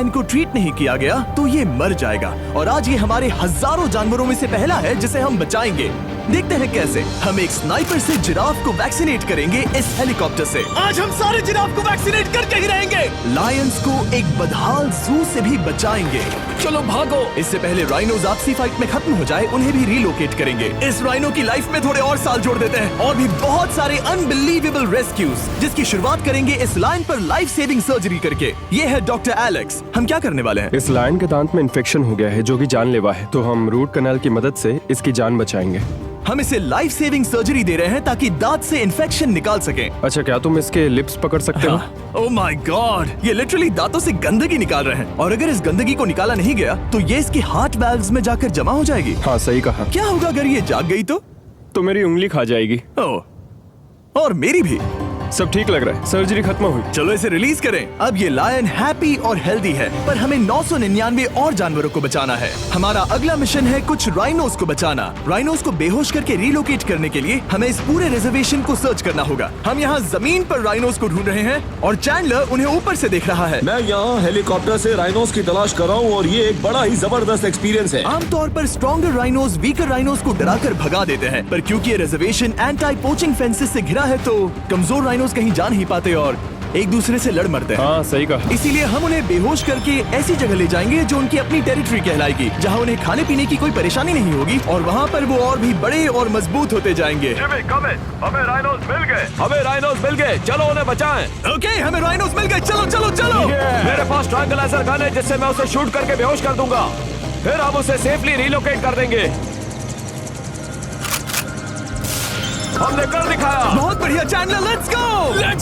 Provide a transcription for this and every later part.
इनको ट्रीट नहीं किया गया तो ये मर जाएगा। और आज ये हमारे हजारों जानवरों में से पहला है जिसे हम बचाएंगे। देखते हैं कैसे। हम एक स्नाइपर से जिराफ को वैक्सीनेट करेंगे इस हेलीकॉप्टर से। आज हम सारे जिराफ को वैक्सीनेट करके ही रहेंगे। लायंस को एक बदहाल जू से भी बचाएंगे। चलो भागो। इससे पहले राइनोज आपसी फाइट में खत्म हो जाए, उन्हें भी रिलोकेट करेंगे। इस राइनो की लाइफ में थोड़े और साल जोड़ देते हैं और भी बहुत सारे अनबिलीवेबल रेस्क्यूज, जिसकी शुरुआत करेंगे इस लायन पर लाइफ सेविंग सर्जरी करके। ये है डॉक्टर एलेक्स। हम क्या करने वाले हैं? इस लायन के दांत में इन्फेक्शन हो गया है जो कि जानलेवा है, तो हम रूट कैनाल की मदद से इसकी जान बचाएंगे। हम इसे लाइफ सेविंग सर्जरी दे रहे हैं ताकि दांत से इन्फेक्शन निकाल सकें। अच्छा, क्या तुम इसके लिप्स पकड़ सकते हो? ओह माय गॉड, ये लिटरली दांतों से गंदगी निकाल रहे हैं। और अगर इस गंदगी को निकाला नहीं गया तो ये इसकी हार्ट वाल्व्स में जाकर जमा हो जाएगी। हाँ, सही कहा। क्या होगा अगर ये जाग गई तो मेरी उंगली खा जाएगी। ओह, और मेरी भी। सब ठीक लग रहा है, सर्जरी खत्म हुई। चलो इसे रिलीज करें। अब ये लायन हैप्पी और हेल्दी है, पर हमें 999 और जानवरों को बचाना है। हमारा अगला मिशन है कुछ राइनोस को बचाना। राइनोस को बेहोश करके रिलोकेट करने के लिए हमें इस पूरे रिजर्वेशन को सर्च करना होगा। हम यहाँ जमीन पर राइनोस को ढूंढ रहे हैं और चैंडलर उन्हें ऊपर से देख रहा है। मैं यहाँ हेलीकॉप्टर से राइनोस की तलाश कर रहा हूँ और ये एक बड़ा ही जबरदस्त एक्सपीरियंस है। आमतौर पर स्ट्रॉन्गर राइनोस वीकर राइनोस को डराकर भगा देते हैं, पर क्योंकि ये रिजर्वेशन एंटी पोचिंग फेंसेस से घिरा है तो कमजोर राइनोस कहीं जा नहीं पाते और एक दूसरे से लड़ मरते हैं। हाँ, सही कहा। इसीलिए हम उन्हें बेहोश करके ऐसी जगह ले जाएंगे जो उनकी अपनी टेरिटरी कहलाएगी, जहाँ उन्हें खाने पीने की कोई परेशानी नहीं होगी और वहाँ पर वो और भी बड़े और मजबूत होते जाएंगे। हमें राइनोस मिल गए। हमें राइनोस मिल गए, चलो उन्हें बचाएं। ओके, हमें राइनोस मिल गए। चलो चलो चलो। मेरे पास ट्रैंगलाइजर गन है जिससे मैं उसे शूट करके बेहोश कर दूंगा, फिर हम उसे सेफली रिलोकेट कर देंगे। हमने कर दिखाया। बहुत बढ़िया चैंडलर, लेट्स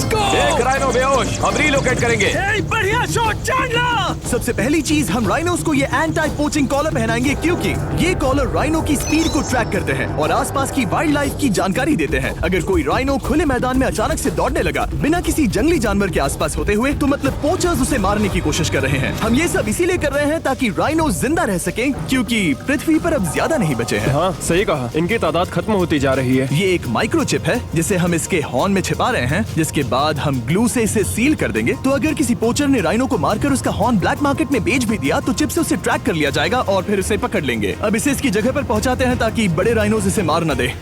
गो। एक राइनो बेहोश, हम रिलोकेट करेंगे। बढ़िया शॉट चैंडलर। सबसे पहली चीज, हम राइनोस को ये एंटी पोचिंग कॉलर पहनाएंगे क्योंकि ये कॉलर राइनो की स्पीड को ट्रैक करते हैं और आसपास की वाइल्ड लाइफ की जानकारी देते हैं। अगर कोई राइनो खुले मैदान में अचानक से दौड़ने लगा बिना किसी जंगली जानवर के आसपास होते हुए, तो मतलब पोचर्स उसे मारने की कोशिश कर रहे हैं। हम ये सब इसीलिए कर रहे हैं ताकि राइनो जिंदा रह सके, क्योंकि पृथ्वी पर अब ज्यादा नहीं बचे हैं। हाँ, सही कहा। इनकी तादाद खत्म होती जा रही है। ये एक माइक्रोचिप है जिसे हम इसके हॉर्न में छिपा रहे हैं, जिसके बाद हम ग्लू से इसे सील कर देंगे। तो अगर किसी पोचर ने राइनो को मारकर उसका हॉर्न ब्लैक मार्केट में बेच भी दिया तो चिप से उसे ट्रैक कर लिया जाएगा और फिर उसे पकड़ लेंगे। अब इसे इसकी जगह पर पहुंचाते हैं ताकि बड़े राइनोस इसे मार न दे।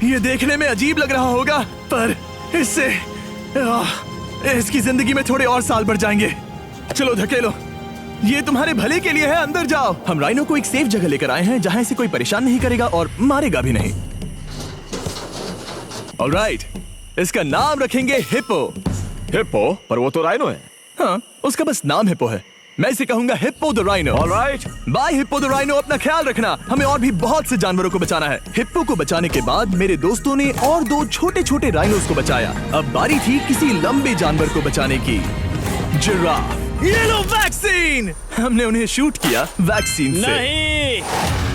ये देखने में अजीब लग रहा होगा, पर इससे इसकी जिंदगी में थोड़े और साल बढ़ जाएंगे। चलो धकेलो, ये तुम्हारे भले के लिए है, अंदर जाओ। हम राइनो को एक सेफ जगह लेकर आए हैं जहाँ इसे कोई परेशान नहीं करेगा और मारेगा भी नहीं। ऑलराइट, इसका नाम रखेंगे हिप्पो। हिप्पो? पर वो तो राइनो है। हाँ, उसका बस नाम हिप्पो है। मैं इसे कहूंगा hippo the rhino. Alright, bye hippo the rhino. अपना ख्याल रखना, हमें और भी बहुत से जानवरों को बचाना है। हिप्पो को बचाने के बाद मेरे दोस्तों ने और 2 छोटे छोटे राइनोस को बचाया। अब बारी थी किसी लंबे जानवर को बचाने की। जिराफ। ये लो वैक्सीन। हमने उन्हें शूट किया वैक्सीन से। नहीं।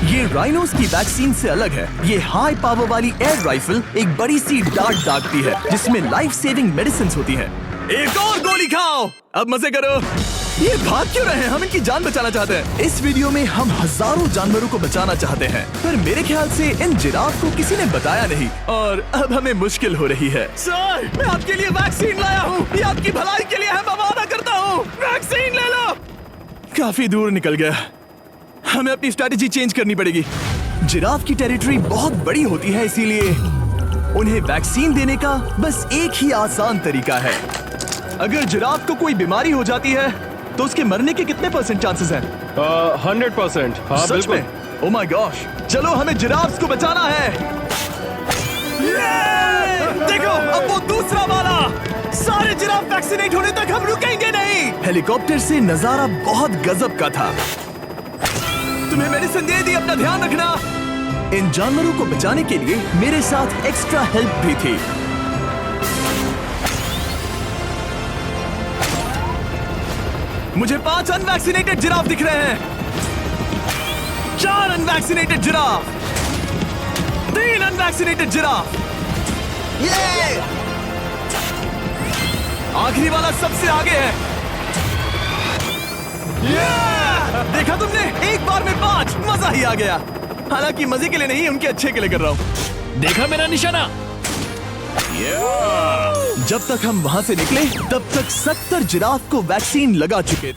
ये राइनोस की वैक्सीन से अलग है। ये हाई पावर वाली एयर राइफल एक बड़ी सी डार्ट दागती है जिसमें लाइफ सेविंग मेडिसिन होती है। एक और गोली खाओ, अब मजे करो। ये भाग क्यों रहे हैं? हम इनकी जान बचाना चाहते हैं। इस वीडियो में हम हजारों जानवरों को बचाना चाहते हैं, पर मेरे ख्याल से इन जिराफ को किसी ने बताया नहीं और अब हमें मुश्किल हो रही है। सर, मैं आपके लिए वैक्सीन लाया हूँ। ये आपकी भलाई के लिए है, मैं वादा करता हूँ। वैक्सीन ले लो। काफी दूर निकल गया, हमें अपनी स्ट्रेटेजी चेंज करनी पड़ेगी। जिराफ की टेरिटरी बहुत बड़ी होती है, इसीलिए उन्हें वैक्सीन देने का बस एक ही आसान तरीका है। अगर जिराफ को कोई बीमारी हो जाती है तो उसके मरने के कितने % चांसेस हैं? 100%। हाँ, सच बिल्कुल। में? ओह माय गॉश, चलो हमें जिराफ्स को बचाना है। देखो, अब वो दूसरा वाला। सारे जिराफ वैक्सीनेट होने तक हम रुकेंगे नहीं। हेलीकॉप्टर से नजारा बहुत गजब का था। तुम्हें मेडिसिन दे दी, अपना ध्यान रखना। इन जानवरों को बचाने के लिए मेरे साथ एक्स्ट्रा हेल्प भी थी। मुझे 5 अनवैक्सीनेटेड जिराफ दिख रहे हैं। 4 अनवैक्सीनेटेड जिराफ, 3 अनवैक्सीनेटेड जिराफ। ये आखिरी वाला सबसे आगे है। देखा तुमने, एक बार में 5। मजा ही आ गया। हालांकि मजे के लिए नहीं, उनके अच्छे के लिए कर रहा हूँ। देखा मेरा निशाना? जब तक हम वहां से निकले तब तक 70 जिराफ को वैक्सीन लगा चुके थे।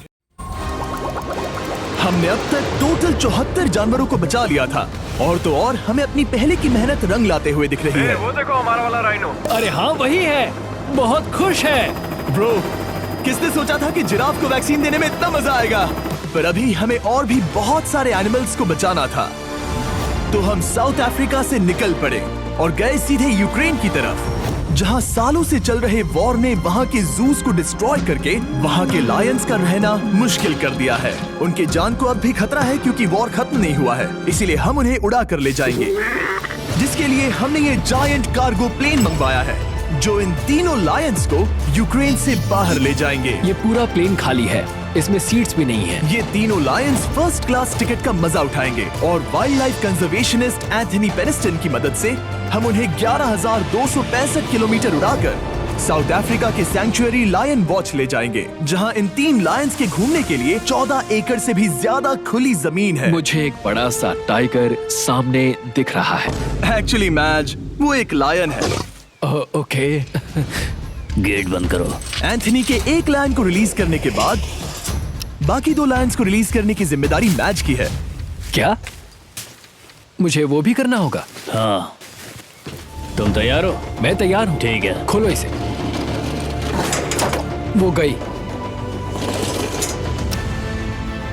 हमने अब तक टोटल 74 जानवरों को बचा लिया था। और तो और हमें अपनी पहले की मेहनत रंग लाते हुए दिख रही है। वो देखो हमारा वाला राइनो। अरे हाँ वही है, बहुत खुश है। ब्रो, किसने सोचा था कि जिराफ को वैक्सीन देने में इतना मजा आएगा। पर अभी हमें और भी बहुत सारे एनिमल्स को बचाना था। तो हम साउथ अफ्रीका से निकल पड़े और गए सीधे यूक्रेन की तरफ, जहां सालों से चल रहे वॉर ने वहां के जूस को डिस्ट्रॉय करके वहां के लायंस का रहना मुश्किल कर दिया है। उनके जान को अब भी खतरा है क्योंकि वॉर खत्म नहीं हुआ है, इसीलिए हम उन्हें उड़ा कर ले जाएंगे, जिसके लिए हमने ये जायंट कार्गो प्लेन मंगवाया है जो इन तीनों लायंस को यूक्रेन से बाहर ले जाएंगे। ये पूरा प्लेन खाली है, इसमें सीट्स भी नहीं है। ये तीनों लायंस फर्स्ट क्लास टिकट का मजा उठाएंगे और वाइल्ड लाइफ कंजर्वेशनिस्ट एंथनी पेनिस्टन की मदद से हम उन्हें 11,265 किलोमीटर उड़ाकर साउथ अफ्रीका के सैंक्चुअरी लायन वॉच ले जाएंगे, जहां इन 3 लायंस के घूमने के लिए 14 एकड़ से भी ज्यादा खुली जमीन है। मुझे एक बड़ा सा टाइगर सामने दिख रहा है। एक्चुअली मैच, वो एक लायन है। ओके। गेट बंद करो। एंथनी के एक लायन को रिलीज करने के बाद बाकी 2 लायंस को रिलीज करने की जिम्मेदारी मैच की है। क्या मुझे वो भी करना होगा? हाँ, तुम तैयार हो? मैं तैयार हूँ। ठीक है। खोलो इसे। वो गई।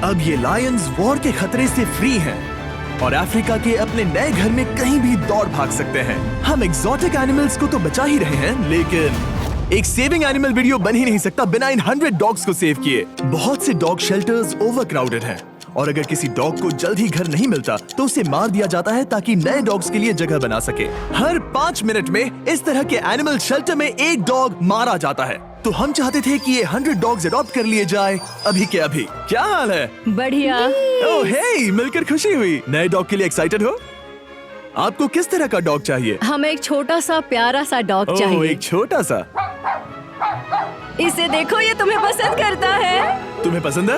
अब ये लायंस वॉर के खतरे से फ्री हैं और अफ्रीका के अपने नए घर में कहीं भी दौड़ भाग सकते हैं। हम एग्जॉटिक एनिमल्स को तो बचा ही रहे हैं, लेकिन एक सेविंग एनिमल वीडियो बन ही नहीं सकता बिना इन 100 डॉग्स को सेव किए। बहुत से डॉग शेल्टर्स ओवरक्राउडेड हैं और अगर किसी डॉग को जल्द ही घर नहीं मिलता तो उसे मार दिया जाता है ताकि नए डॉग्स के लिए जगह बना सके। हर 5 मिनट में इस तरह के एनिमल शेल्टर में एक डॉग मारा जाता है। तो हम चाहते थे कि ये 100 डॉग्स अडॉप्ट कर लिए जाए अभी के अभी। क्या हाल है? बढ़िया। ओह हे, मिलकर खुशी हुई। नए डॉग के लिए एक्साइटेड हो? आपको किस तरह का डॉग चाहिए? हमें एक छोटा सा प्यारा सा डॉग ओह, चाहिए। एक छोटा सा। इसे देखो, ये तुम्हें पसंद करता है। तुम्हें पसंद है?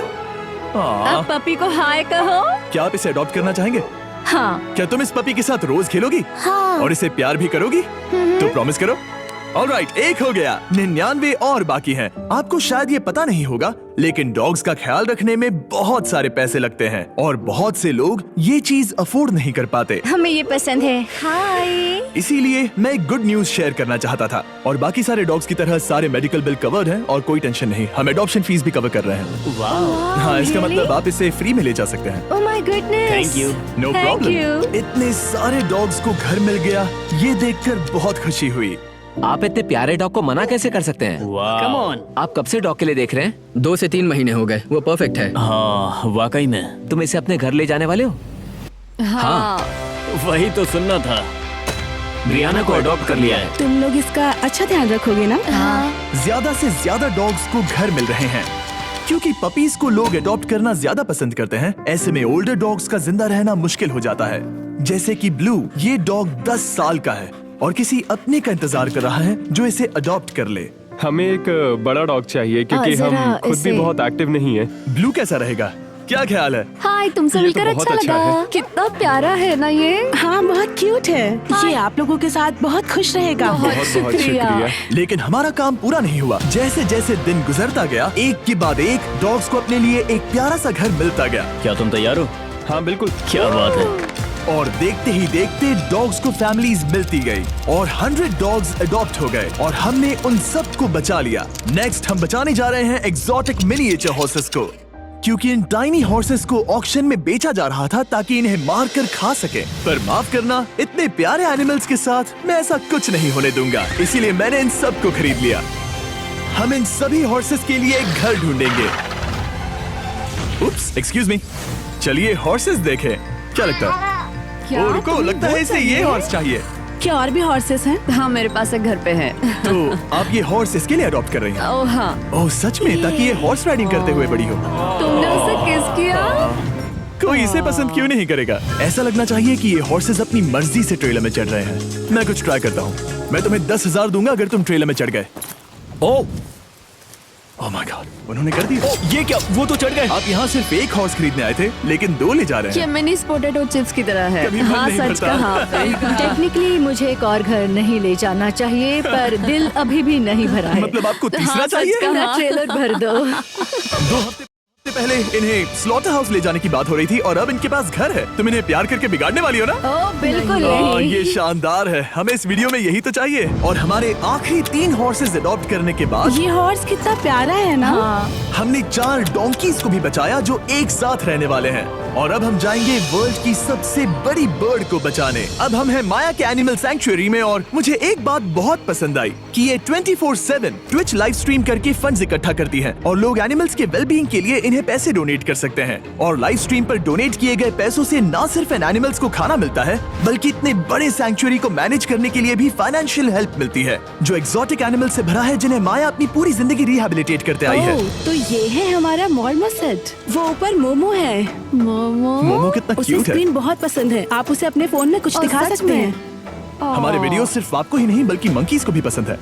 अब पपी को हाय कहो। क्या आप इसे अडॉप्ट करना चाहेंगे? हाँ। क्या तुम इस पपी के साथ रोज खेलोगी? हाँ। और इसे प्यार भी करोगी? तो प्रॉमिस करो। ऑलराइट, एक हो गया। 99 और बाकी हैं। आपको शायद ये पता नहीं होगा, लेकिन डॉग्स का ख्याल रखने में बहुत सारे पैसे लगते हैं और बहुत से लोग ये चीज अफोर्ड नहीं कर पाते। हमें ये पसंद है। हाय। इसीलिए मैं एक गुड न्यूज शेयर करना चाहता था। और बाकी सारे डॉग्स की तरह सारे मेडिकल बिल कवर्ड हैं और कोई टेंशन नहीं। हम एडॉप्शन फीस भी कवर कर रहे हैं। हाँ, इसका really? मतलब आप इसे फ्री में ले जा सकते हैं। Oh my goodness. Thank you. No Thank problem. you. इतने सारे डॉग्स को घर मिल गया, ये देखकर बहुत खुशी हुई। आप इतने प्यारे डॉग को मना कैसे कर सकते हैं? Come on. आप कब से डॉग के लिए देख रहे हैं? 2 से 3 महीने हो गए, वो परफेक्ट है। हाँ, वाकई में। तुम इसे अपने घर ले जाने वाले हो? हाँ। वही तो सुनना था। ब्रियाना को अडॉप्ट कर लिया है। तुम लोग इसका अच्छा ध्यान रखोगे ना? हाँ। ज्यादा से ज्यादा डॉग्स को घर मिल रहे हैं क्योंकि पपीज को लोग अडॉप्ट करना ज्यादा पसंद करते हैं। ऐसे में ओल्डर डॉग्स का जिंदा रहना मुश्किल हो जाता है। जैसे कि ब्लू, ये डॉग 10 साल का है और किसी अपने का इंतजार कर रहा है जो इसे अडॉप्ट कर ले। हमें एक बड़ा डॉग चाहिए क्योंकि जरा हम खुद भी इसे- बहुत एक्टिव नहीं है। ब्लू कैसा रहेगा? क्या ख्याल है? हाय, तुमसे ये तो मिलकर बहुत अच्छा अच्छा लगा। है। कितना प्यारा है ना ये। हाँ, बहुत क्यूट है। ये आप लोगों के साथ बहुत खुश रहेगा। बहुत बहुत शुक्रिया। शुक्रिया। लेकिन हमारा काम पूरा नहीं हुआ। जैसे जैसे दिन गुजरता गया, एक के बाद एक डॉग्स को अपने लिए एक प्यारा सा घर मिलता गया। क्या तुम तैयार हो? हाँ बिल्कुल। क्या बात है। और देखते ही देखते डॉग्स को फैमिलीज मिलती गई और 100 डॉग्स अडॉप्ट हो गए और हमने उन सब को बचा लिया। नेक्स्ट हम बचाने जा रहे हैं एग्जॉटिक मिनिएचर हॉर्सेस को, क्योंकि इन टाइनी हॉर्सेस को ऑक्शन में बेचा जा रहा था ताकि इन्हें मारकर खा सके। पर माफ करना, इतने प्यारे एनिमल्स के साथ मैं ऐसा कुछ नहीं होने दूंगा। इसीलिए मैंने इन सब को खरीद लिया। हम इन सभी हॉर्सेस के लिए एक घर ढूंढेंगे। उप्स, एक्सक्यूज मी। चलिए हॉर्सेस देखें। क्या लगता है? क्या? ओ, रुको, लगता है इसे ये हॉर्स चाहिए। क्या और भी हॉर्सेस हैं? हाँ, मेरे पास एक घर पे है। तो आप ये हॉर्स इसके लिए अडॉप्ट कर रही हैं? ओह हाँ। ओह सच में? ताकि ये हॉर्स राइडिंग करते हुए बड़ी हो। तुमने उसे किस किया? कोई इसे पसंद क्यों नहीं करेगा? ऐसा लगना चाहिए कि ये हॉर्सेस अपनी मर्जी से ट्रेलर में चढ़ रहे हैं। मैं कुछ ट्राई करता हूँ। मैं तुम्हें 10,000 दूंगा अगर तुम ट्रेलर में चढ़ गए। ओह ओह माय गॉड, उन्होंने कर दिया। ये क्या, वो तो चढ़ गए। आप यहाँ सिर्फ एक हॉर्स खरीदने आए थे, लेकिन 2 ले जा रहे ये हैं। मिनी पोटैटो चिप्स की तरह है। कभी मन हाँ, नहीं सच भरता। कहा। टेक्निकली मुझे एक और घर नहीं ले जाना चाहिए, पर दिल अभी भी नहीं भरा है। मतलब आपको तीसरा हाँ, सच चाहिए? कहा। ट्रेलर भर दो। 2 हफ्ते पहले इन्हें स्लॉटर हाउस ले जाने की बात हो रही थी और अब इनके पास घर है। तुम इन्हें प्यार करके बिगाड़ने वाली हो ना? ओह बिल्कुल हाँ, नहीं। ये शानदार है। हमें इस वीडियो में यही तो चाहिए। और हमारे आखिरी 3 हॉर्सेस अडॉप्ट करने के बाद ये हॉर्स कितना प्यारा है ना। हाँ। हमने 4 डोंकीज को भी बचाया जो एक साथ रहने वाले हैं। और अब हम जाएंगे वर्ल्ड की सबसे बड़ी बर्ड को बचाने। अब हम हैं माया के एनिमल सैंक्चुअरी में और मुझे एक बात बहुत पसंद आई कि ये 24/7 ट्विच लाइव स्ट्रीम करके फंड्स इकट्ठा करती है और लोग एनिमल्स के वेलबींग के लिए इन्हें पैसे डोनेट कर सकते हैं। और लाइव स्ट्रीम पर डोनेट किए गए पैसों से न सिर्फ इन एनिमल्स को खाना मिलता है बल्कि इतने बड़े सैंक्चुअरी को मैनेज करने के लिए भी फाइनेंशियल हेल्प मिलती है जो एक्सोटिक एनिमल से भरा है जिन्हें माया अपनी पूरी जिंदगी रिहेबिलिटेट करते आई है। ओह, तो ये है हमारा मॉर्मोसेट। वो ऊपर मोमो है। मोमो कितना उसे क्यूट है। स्क्रीन बहुत पसंद है। आप उसे अपने फोन में कुछ और दिखा सच सकते में? हैं। हमारे वीडियो सिर्फ आपको ही नहीं बल्कि मंकीज को भी पसंद है।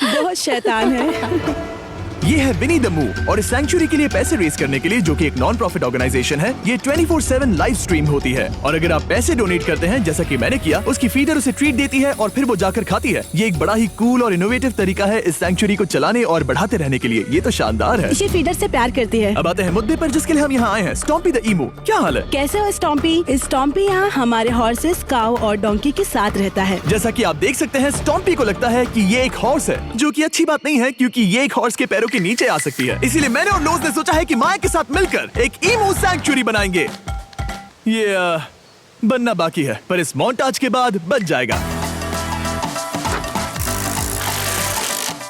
बहुत शैतान है। ये है विनी द मू और इस सैंक्चुअरी के लिए पैसे रेज करने के लिए जो कि एक नॉन प्रॉफिट ऑर्गेनाइजेशन है ये 24/7 लाइव स्ट्रीम होती है। और अगर आप पैसे डोनेट करते हैं जैसा कि मैंने किया, उसकी फीडर उसे ट्रीट देती है और फिर वो जाकर खाती है। ये एक बड़ा ही कूल और इनोवेटिव तरीका है इस सैंक्चुअरी को चलाने और बढ़ाते रहने के लिए। ये तो शानदार है। ये फीडर से प्यार करती है। अब आते हैं मुद्दे पर जिसके लिए हम यहाँ आए हैं, स्टॉम्पी द ईमू। क्या हाल है? कैसे हो स्टॉम्पी? स्टॉम्पी यहाँ हमारे हॉर्सेस, काऊ और डोंकी के साथ रहता है। जैसा कि आप देख सकते हैं स्टॉम्पी को लगता है कि ये एक हॉर्स है जो कि अच्छी बात नहीं है क्योंकि ये एक हॉर्स के पैरों के नीचे आ सकती है। इसीलिए मैंने और लोज ने सोचा है कि माया के साथ मिलकर एक ईमू सैंक्चुअरी बनाएंगे। ये बनना बाकी है पर इस मोंटाज के बाद बन जाएगा।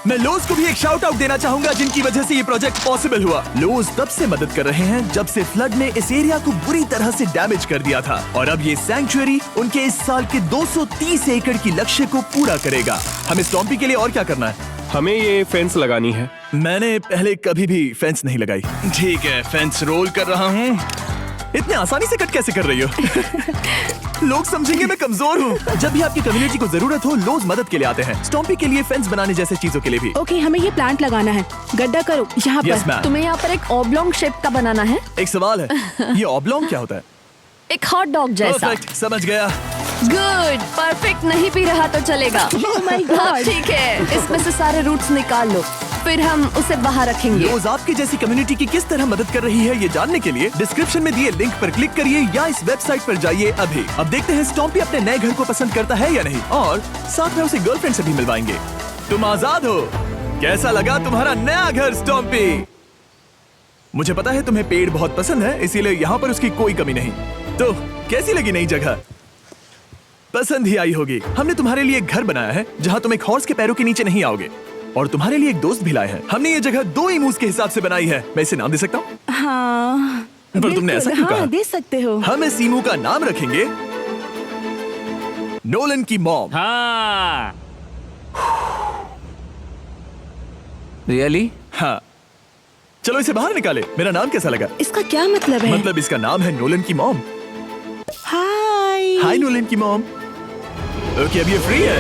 मैं लोज को भी एक शाउट आउट देना चाहूंगा जिनकी वजह से ये प्रोजेक्ट पॉसिबल हुआ। लोज तब से मदद कर रहे हैं जब से फ्लड ने इस एरिया को बुरी तरह से डैमेज कर दिया था और अब ये सैंक्चुअरी उनके इस साल के 230 एकड़ की लक्ष्य को पूरा करेगा। हमें स्टॉम्पी के लिए और क्या करना है? हमें ये फेंस लगानी है। मैंने पहले कभी भी फेंस नहीं लगाई। ठीक है, फेंस रोल कर रहा हूँ। इतने आसानी से कट कैसे कर रही हो? लोग समझेंगे मैं कमजोर हूँ। जब भी आपकी कम्युनिटी को जरूरत हो लोग मदद के लिए आते हैं। स्टॉम्पी के लिए फेंस बनाने जैसे चीजों के लिए भी। ओके, हमें ये प्लांट लगाना है। गड्ढा करो यहाँ यस पर। मैम। तुम्हें यहाँ पर एक ऑब्लोंग शेप का बनाना है। एक सवाल है, ये ऑब्लोंग क्या होता है? एक हॉट डॉग जैसा। परफेक्ट, समझ गया। गुड, परफेक्ट नहीं पी रहा तो चलेगा। Oh my God. हाँ, ठीक है, इसमें से सारे रूट्स निकाल लो, फिर हम उसे बाहर रखेंगे। रोज आपकी जैसी कम्युनिटी की किस तरह मदद कर रही है ये जानने के लिए डिस्क्रिप्शन में दिए लिंक पर क्लिक करिए या इस वेबसाइट पर जाइए अभी। अब देखते हैं स्टॉम्पी अपने नए घर को पसंद करता है या नहीं और साथ में उसे गर्लफ्रेंड से भी मिलवाएंगे। तुम आजाद हो। कैसा लगा तुम्हारा नया घर स्टॉम्पी? मुझे पता है तुम्हें पेड़ बहुत पसंद है इसीलिए यहाँ पर उसकी कोई कमी नहीं। तो कैसी लगी नई जगह? पसंद ही आई होगी। हमने तुम्हारे लिए एक घर बनाया है जहाँ तुम एक हॉर्स के पैरों के नीचे नहीं आओगे और तुम्हारे लिए एक दोस्त भी लाए हैं। हमने ये जगह 2 ईमूस के हिसाब से बनाई है। मैं इसे नाम दे सकता हूँ? हाँ, पर तुमने ऐसा क्यों कहा? हाँ, दे सकते हो। हम इस ईमू का नाम रखेंगे नोलन की मॉम। हाँ रियली? हाँ, चलो इसे बाहर निकाले। मेरा नाम कैसा लगा? इसका क्या मतलब है? मतलब इसका नाम है नोलन की मॉम। हाय। हाय नोलन की मॉम। ओके, अब ये फ्री है।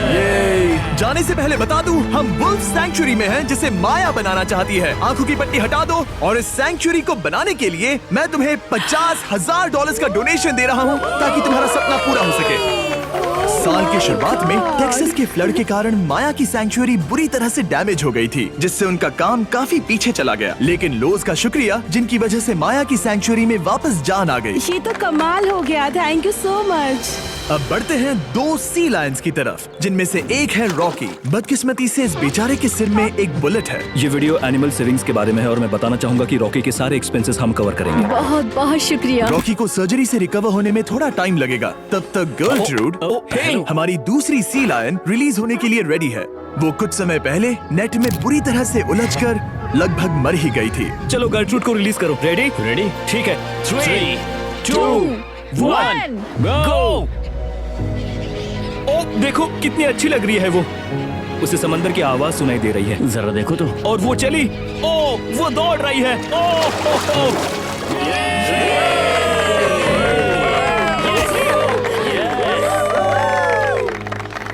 ये जाने से पहले बता दूं, हम वुल्फ सैंक्चुअरी में हैं जिसे माया बनाना चाहती है। आंखों की पट्टी हटा दो और इस सैंक्चुअरी को बनाने के लिए मैं तुम्हें $50,000 का डोनेशन दे रहा हूं ताकि तुम्हारा सपना पूरा हो सके। साल की शुरुआत में टेक्सास के फ्लड के कारण माया की सैंक्चुअरी बुरी तरह से डैमेज हो गई थी जिससे उनका काम काफी पीछे चला गया। लेकिन लोज का शुक्रिया जिनकी वजह से माया की सैंक्चुअरी में वापस जान आ गई। ये तो कमाल हो गया। Thank you so much. अब बढ़ते हैं 2 सी लायंस की तरफ जिनमें से एक है रॉकी। बदकिस्मती से इस बेचारे के सिर में एक बुलेट है। ये वीडियो एनिमल सेविंग्स के बारे में है और मैं बताना चाहूंगा कि रॉकी के सारे एक्सपेंसेस हम कवर करेंगे। बहुत बहुत शुक्रिया। रॉकी को सर्जरी से रिकवर होने में थोड़ा टाइम लगेगा। तब तक गर्लट्रूड, हमारी दूसरी सी लायन, रिलीज होने के लिए रेडी है। वो कुछ समय पहले नेट में बुरी तरह से उलझकर लगभग मर ही गई थी। चलो गर्लट्रूड को रिलीज करो। रेडी? रेडी? ठीक है। 3, 2, 1, गो! ओ देखो कितनी अच्छी लग रही है वो। उसे समंदर की आवाज सुनाई दे रही है। जरा देखो तो। और वो चली। ओ वो दौड़ रही है। ओ।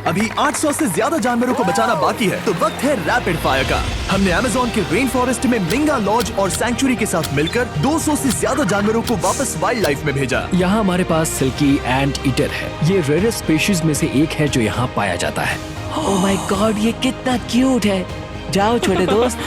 अभी 800 से ज्यादा जानवरों को बचाना बाकी है तो वक्त है रैपिड फायर का। हमने अमेज़न के रेन फॉरेस्ट में मिंगा लॉज और सैंक्चुअरी के साथ मिलकर 200 से ज्यादा जानवरों को वापस वाइल्ड लाइफ में भेजा। यहाँ हमारे पास सिल्की एंट ईटर है। ये रेयरेस्ट स्पीशीज में से एक है जो यहाँ पाया जाता है। ओह माय गॉड, ये कितना क्यूट है। जाओ छोटे दोस्त।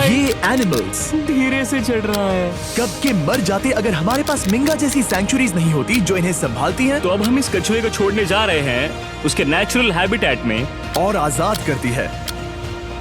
ये एनिमल्स धीरे से चढ़ रहा है। कब के मर जाते अगर हमारे पास मिंगा जैसी सैंक्चुरीज नहीं होती जो इन्हें संभालती हैं तो अब हम इस कछुए को छोड़ने जा रहे हैं उसके नेचुरल हैबिटेट में और आजाद करती है।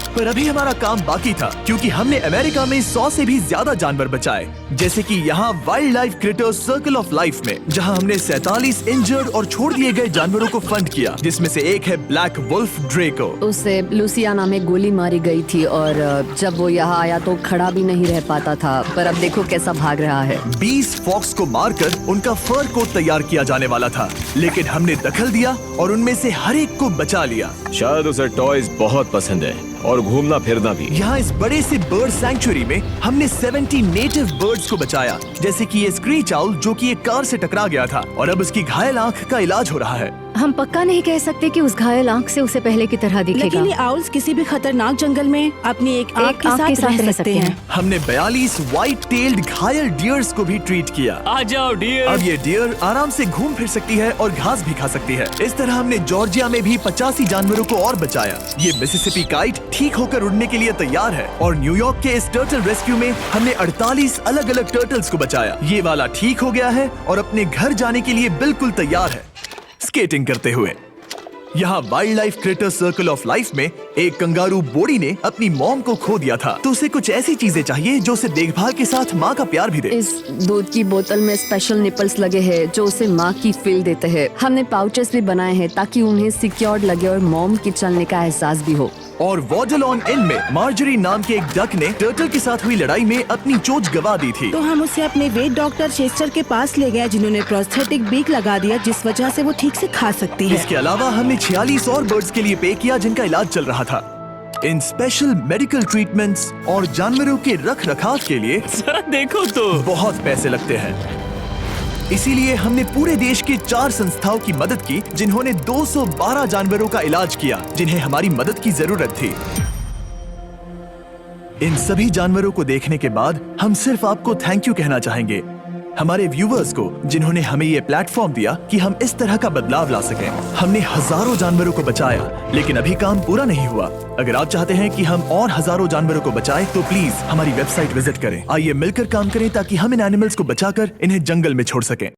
पर अभी हमारा काम बाकी था क्योंकि हमने अमेरिका में 100 से भी ज्यादा जानवर बचाए, जैसे कि यहाँ wild life creators circle of life में, जहाँ हमने 47 इंजर्ड और छोड़ दिए गए जानवरों को फंड किया, जिसमें से एक है ब्लैक वुल्फ ड्रेको। उसे लुसियाना में गोली मारी गई थी और जब वो यहाँ आया तो खड़ा भी नहीं रह पाता था, पर अब देखो कैसा भाग रहा है। 20 फॉक्स को मारकर उनका फर कोट तैयार किया जाने वाला था, लेकिन हमने दखल दिया और उनमें से हर एक को बचा लिया। शायद उसे टॉयज बहुत पसंद है और घूमना फिरना भी। यहाँ इस बड़े से बर्ड सैंक्चुरी में हमने 70 नेटिव बर्ड्स को बचाया, जैसे कि ये स्क्रीच आउल जो कि एक कार से टकरा गया था और अब उसकी घायल आंख का इलाज हो रहा है। हम पक्का नहीं कह सकते कि उस घायल आंख से उसे पहले की तरह दिखेगा। लेकिन ये आउल्स किसी भी खतरनाक जंगल में अपनी एक आंख के साथ रह सकते हैं। हमने 42 व्हाइट टेल्ड घायल डियर्स को भी ट्रीट किया। आ जाओ डियर। अब ये डियर आराम से घूम फिर सकती है और घास भी खा सकती है। इस तरह हमने जॉर्जिया में भी 85 जानवरों को और बचाया। ये मिसिसिपी काइट ठीक होकर उड़ने के लिए तैयार है और न्यूयॉर्क के इस टर्टल रेस्क्यू में हमने 48 अलग अलग टर्टल्स को बचाया। ये वाला ठीक हो गया है और अपने घर जाने के लिए बिल्कुल तैयार है स्केटिंग करते हुए। यहाँ wild life creator circle of life में एक कंगारू बोडी ने अपनी मॉम को खो दिया था, तो उसे कुछ ऐसी चीजें चाहिए जो उसे देखभाल के साथ माँ का प्यार भी दे। इस दूध की बोतल में स्पेशल निपल्स लगे हैं जो उसे माँ की फील देते हैं। हमने पाउचेस भी बनाए हैं ताकि उन्हें सिक्योर्ड लगे और मॉम के चलने का एहसास भी हो। और वॉडलॉन इन में मार्जरी नाम के एक डक ने टर्टल के साथ हुई लड़ाई में अपनी चोंच गवा दी थी, तो हम उसे अपने वेट डॉक्टर चेस्टर के पास ले गए जिन्होंने प्रोस्थेटिक बीक लगा दिया जिस वजह से वो ठीक से खा सकती है। इसके अलावा हमने 46 और बर्ड्स के लिए पे किया जिनका इलाज चल रहा था। इन स्पेशल मेडिकल ट्रीटमेंट्स और जानवरों के रख रखाव के लिए जरा देखो तो बहुत पैसे लगते हैं। इसीलिए हमने पूरे देश के 4 संस्थाओं की मदद की जिन्होंने 212 जानवरों का इलाज किया जिन्हें हमारी मदद की जरूरत थी। इन सभी जानवरों को देखने के बाद हम सिर्फ आपको थैंक यू कहना चाहेंगे, हमारे व्यूवर्स को जिन्होंने हमें ये प्लेटफॉर्म दिया कि हम इस तरह का बदलाव ला सकें। हमने हजारों जानवरों को बचाया लेकिन अभी काम पूरा नहीं हुआ। अगर आप चाहते हैं कि हम और हजारों जानवरों को बचाएं तो प्लीज हमारी वेबसाइट विजिट करें। आइए मिलकर काम करें ताकि हम इन एनिमल्स को बचाकर इन्हें जंगल में छोड़ सकें।